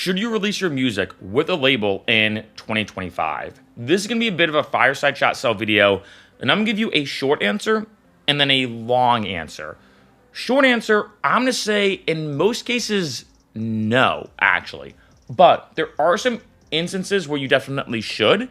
Should you release your music with a label in 2025? This is going to be a bit of a fireside chat style video, and I'm going to give you a short answer and then a long answer. Short answer, I'm going to say in most cases, no, actually. But there are some instances where you definitely should.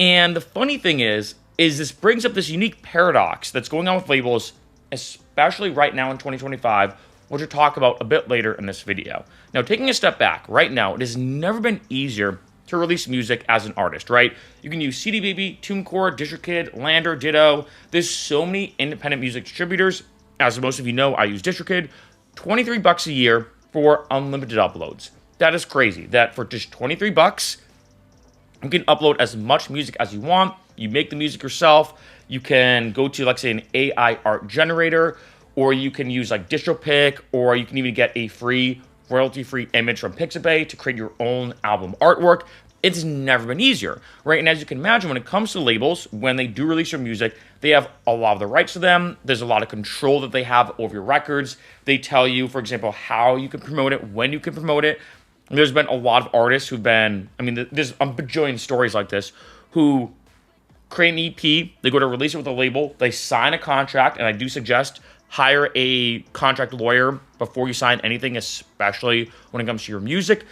And the funny thing is this brings up this unique paradox that's going on with labels, especially right now in 2025, which we'll talk about a bit later in this video. Now, taking a step back, right now, it has never been easier to release music as an artist, right? You can use CD Baby, TuneCore, DistroKid, Lander, Ditto. There's so many independent music distributors. As most of you know, I use DistroKid. $23 a year for unlimited uploads. That is crazy. That for just $23, you can upload as much music as you want. You make the music yourself. You can go to, like, say, an AI art generator, or you can use like DistroPic, or you can even get a free, royalty-free image from Pixabay to create your own album artwork. It's never been easier, right? And as you can imagine, when it comes to labels, when they do release your music, they have a lot of the rights to them. There's a lot of control that they have over your records. They tell you, for example, how you can promote it, when you can promote it. And there's been a lot of artists who've been, there's a bajillion stories like this, who create an EP, they go to release it with a label, they sign a contract, and I do suggest hire a contract lawyer before you sign anything, especially when it comes to your music.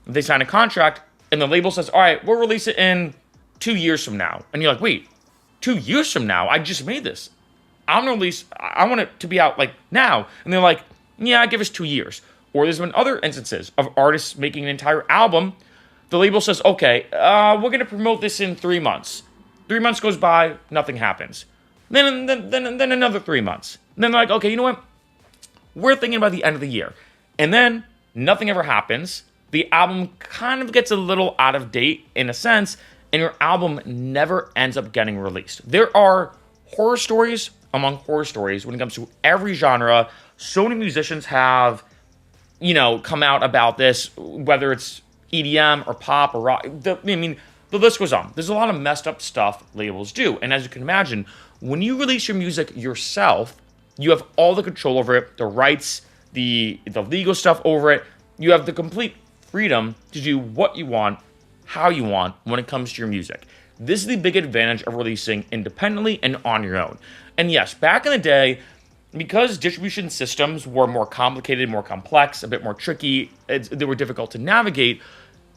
They sign a contract, and the label says, all right, we'll release it in 2 years from now. And you're like, wait, 2 years from now? I just made this. I want it to be out like now. And they're like, yeah, give us 2 years. Or there's been other instances of artists making an entire album. The label says, okay, we're going to promote this in 3 months. 3 months goes by, nothing happens. Then another 3 months. And then they're like, okay, you know what? We're thinking about the end of the year. And then nothing ever happens. The album kind of gets a little out of date in a sense, and your album never ends up getting released. There are horror stories among horror stories when it comes to every genre. So many musicians have, come out about this, whether it's EDM or pop or rock. The list goes on. There's a lot of messed up stuff labels do. And as you can imagine, when you release your music yourself, you have all the control over it, the rights, the legal stuff over it. You have the complete freedom to do what you want, how you want when it comes to your music. This is the big advantage of releasing independently and on your own. And yes, back in the day, because distribution systems were more complicated, more complex, a bit more tricky, they were difficult to navigate,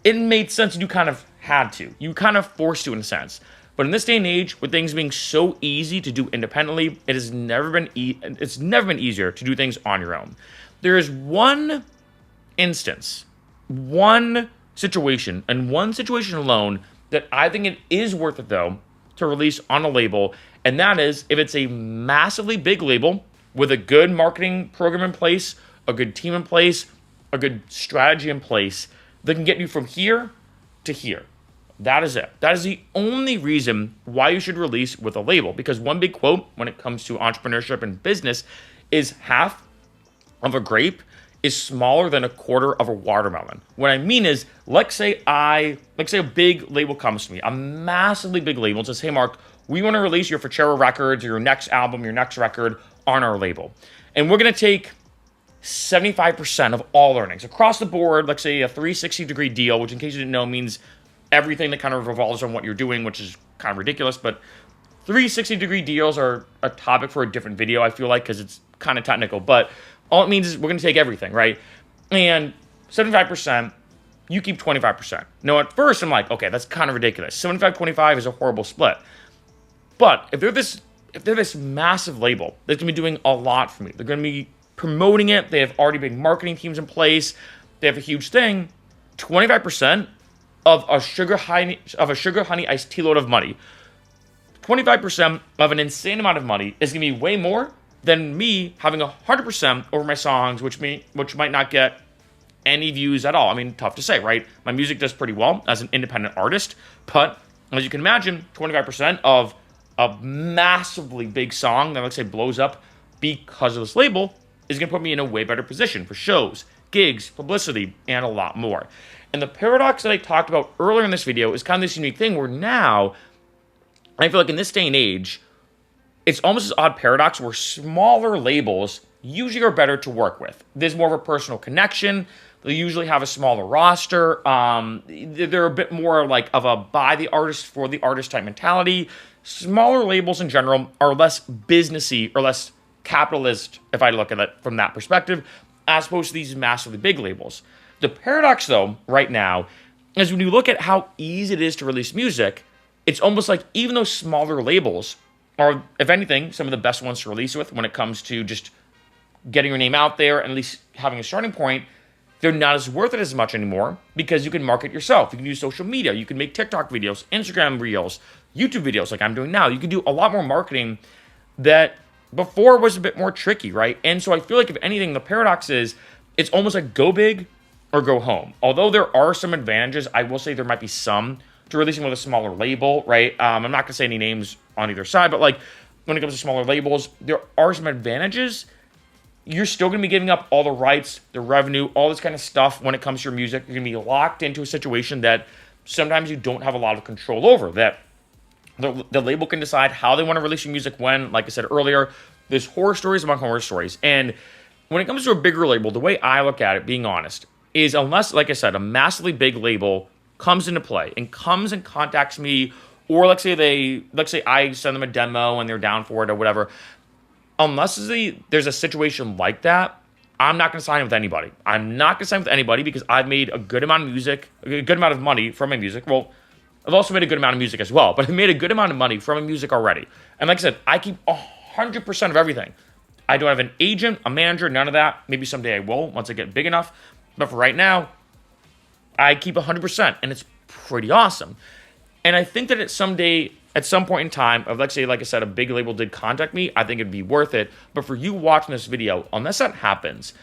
it made sense you kind of had to. You kind of forced to in a sense. But in this day and age, with things being so easy to do independently, it's never been easier to do things on your own. There is one instance, one situation, and one situation alone that I think it is worth it, though, to release on a label, and that is if it's a massively big label with a good marketing program in place, a good team in place, a good strategy in place that can get you from here to here. That is it. That is the only reason why you should release with a label. Because one big quote when it comes to entrepreneurship and business is half of a grape is smaller than a quarter of a watermelon. What I mean is, let's say a big label comes to me, a massively big label, and says, hey Mark, we want to release your Futura records or your next album, your next record on our label. And we're going to take 75% of all earnings across the board, let's say a 360-degree deal, which in case you didn't know means everything that kind of revolves on what you're doing, which is kind of ridiculous, but 360-degree deals are a topic for a different video, I feel like, because it's kind of technical, but all it means is we're going to take everything, right? And 75%, you keep 25%. Now, at first, I'm like, okay, that's kind of ridiculous. 75-25 is a horrible split. But if they're this massive label that's going to be doing a lot for me, they're going to be promoting it, they have already big marketing teams in place, they have a huge thing, 25% of a sugar honey iced tea load of money, 25% of an insane amount of money is going to be way more than me having 100% over my songs, which might not get any views at all. I mean, tough to say, right? My music does pretty well as an independent artist, but as you can imagine, 25% of a massively big song that, let's say, blows up because of this label is going to put me in a way better position for shows, gigs, publicity, and a lot more. And the paradox that I talked about earlier in this video is kind of this unique thing where now, I feel like in this day and age, it's almost this odd paradox where smaller labels usually are better to work with. There's more of a personal connection. They usually have a smaller roster. They're a bit more like of a by the artist for the artist type mentality. Smaller labels in general are less businessy or less capitalist, if I look at it from that perspective, as opposed to these massively big labels. The paradox, though, right now, is when you look at how easy it is to release music, it's almost like even those smaller labels are, if anything, some of the best ones to release with when it comes to just getting your name out there and at least having a starting point. They're not as worth it as much anymore because you can market yourself. You can use social media. You can make TikTok videos, Instagram reels, YouTube videos like I'm doing now. You can do a lot more marketing that before was a bit more tricky, right? And so I feel like if anything, the paradox is it's almost like go big or go home. Although there are some advantages, I will say there might be some to releasing with a smaller label, right? I'm not going to say any names on either side, but like when it comes to smaller labels, there are some advantages. You're still going to be giving up all the rights, the revenue, all this kind of stuff when it comes to your music. You're going to be locked into a situation that sometimes you don't have a lot of control over, that the label can decide how they want to release your music when, like I said earlier, there's horror stories among horror stories. And when it comes to a bigger label, the way I look at it, being honest, is unless, like I said, a massively big label comes into play and comes and contacts me, or let's say I send them a demo and they're down for it or whatever, unless there's a situation like that, I'm not going to sign with anybody. I'm not going to sign with anybody because I've made a good amount of music, a good amount of money from my music. Well, I've also made a good amount of music as well, but I've made a good amount of money from my music already. And like I said, I keep 100% of everything. I don't have an agent, a manager, none of that. Maybe someday I will once I get big enough. But for right now, I keep 100%, and it's pretty awesome. And I think that at some point in time, of let's say, like I said, a big label did contact me, I think it'd be worth it. But for you watching this video, unless that happens,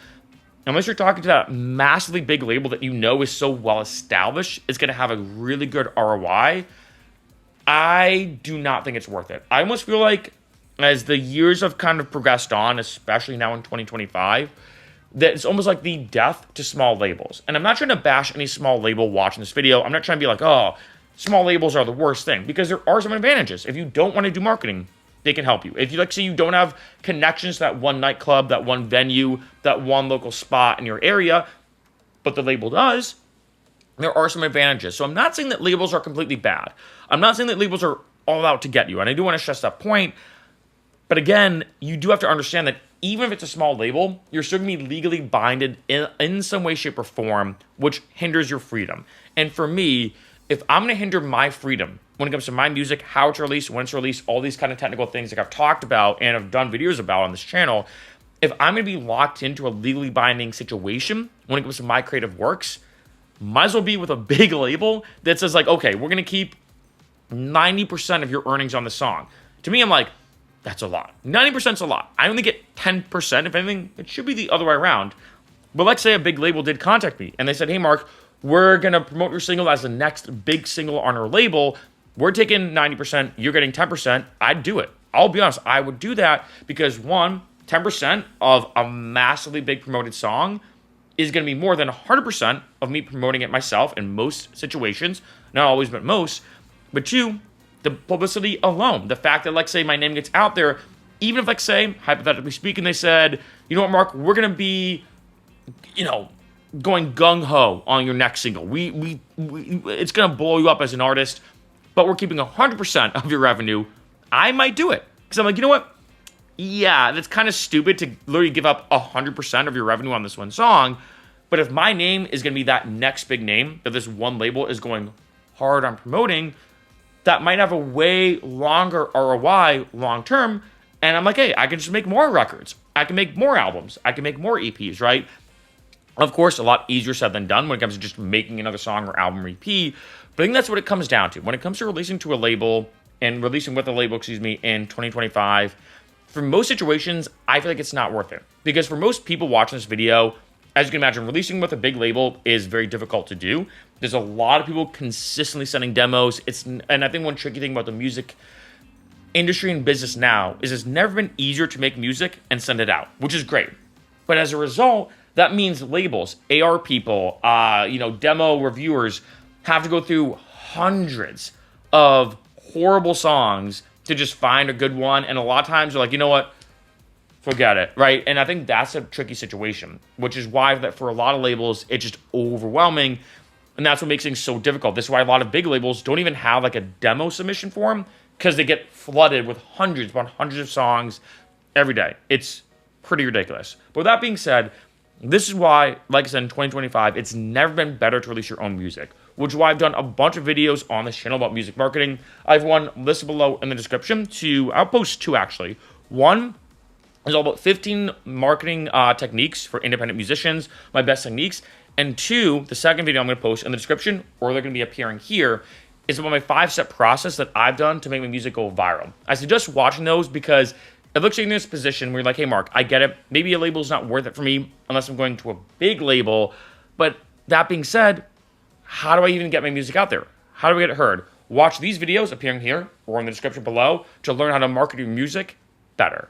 unless you're talking to that massively big label that you know is so well established, it's going to have a really good ROI, I do not think it's worth it. I almost feel like as the years have kind of progressed on, especially now in 2025, that it's almost like the death to small labels. And I'm not trying to bash any small label watching this video. I'm not trying to be like, oh, small labels are the worst thing, because there are some advantages. If you don't want to do marketing, they can help you. If you like, say you don't have connections to that one nightclub, that one venue, that one local spot in your area, but the label does, there are some advantages. So I'm not saying that labels are completely bad. I'm not saying that labels are all out to get you. And I do want to stress that point. But again, you do have to understand that even if it's a small label, you're still going to be legally binded in some way, shape, or form, which hinders your freedom. And for me, if I'm going to hinder my freedom when it comes to my music, how it's released, when it's released, all these kind of technical things like I've talked about and have done videos about on this channel, if I'm going to be locked into a legally binding situation when it comes to my creative works, might as well be with a big label that says like, okay, we're going to keep 90% of your earnings on the song. To me, I'm like, that's a lot. 90% is a lot. I only get 10%. If anything, it should be the other way around. But let's say a big label did contact me and they said, hey, Mark, we're going to promote your single as the next big single on our label. We're taking 90%. You're getting 10%. I'd do it. I'll be honest. I would do that because, one, 10% of a massively big promoted song is going to be more than 100% of me promoting it myself in most situations. Not always, but most. But two, the publicity alone, the fact that, like, say, my name gets out there, even if, like, say, hypothetically speaking, they said, you know what, Mark, we're going to be, going gung-ho on your next single. We it's going to blow you up as an artist, but we're keeping 100% of your revenue. I might do it. Because I'm like, you know what? Yeah, that's kind of stupid to literally give up 100% of your revenue on this one song. But if my name is going to be that next big name that this one label is going hard on promoting, that might have a way longer ROI long term. And I'm like, hey, I can just make more records. I can make more albums. I can make more EPs, right? Of course, a lot easier said than done when it comes to just making another song or album or EP. But I think that's what it comes down to. When it comes to releasing to a label and releasing with a label, in 2025, for most situations, I feel like it's not worth it. Because for most people watching this video, as you can imagine, releasing with a big label is very difficult to do. There's a lot of people consistently sending demos. And I think one tricky thing about the music industry and business now is it's never been easier to make music and send it out, which is great. But as a result, that means labels, AR people, demo reviewers have to go through hundreds of horrible songs to just find a good one. And a lot of times they're like, you know what? forget it, right? And I think that's a tricky situation, which is why that for a lot of labels, it's just overwhelming. And that's what makes things so difficult. This is why a lot of big labels don't even have like a demo submission form, because they get flooded with hundreds upon hundreds of songs every day. It's pretty ridiculous. But with that being said, this is why, like I said, in 2025, it's never been better to release your own music, which is why I've done a bunch of videos on this channel about music marketing. I have one listed below in the description. I'll post two actually. One is all about 15 marketing techniques for independent musicians, my best techniques. And two, the second video I'm going to post in the description, or they're going to be appearing here, is about my 5-step process that I've done to make my music go viral. I suggest watching those because it looks like you're in this position where you're like, hey, Mark, I get it. Maybe a label's not worth it for me unless I'm going to a big label. But that being said, how do I even get my music out there? How do I get it heard? Watch these videos appearing here or in the description below to learn how to market your music better.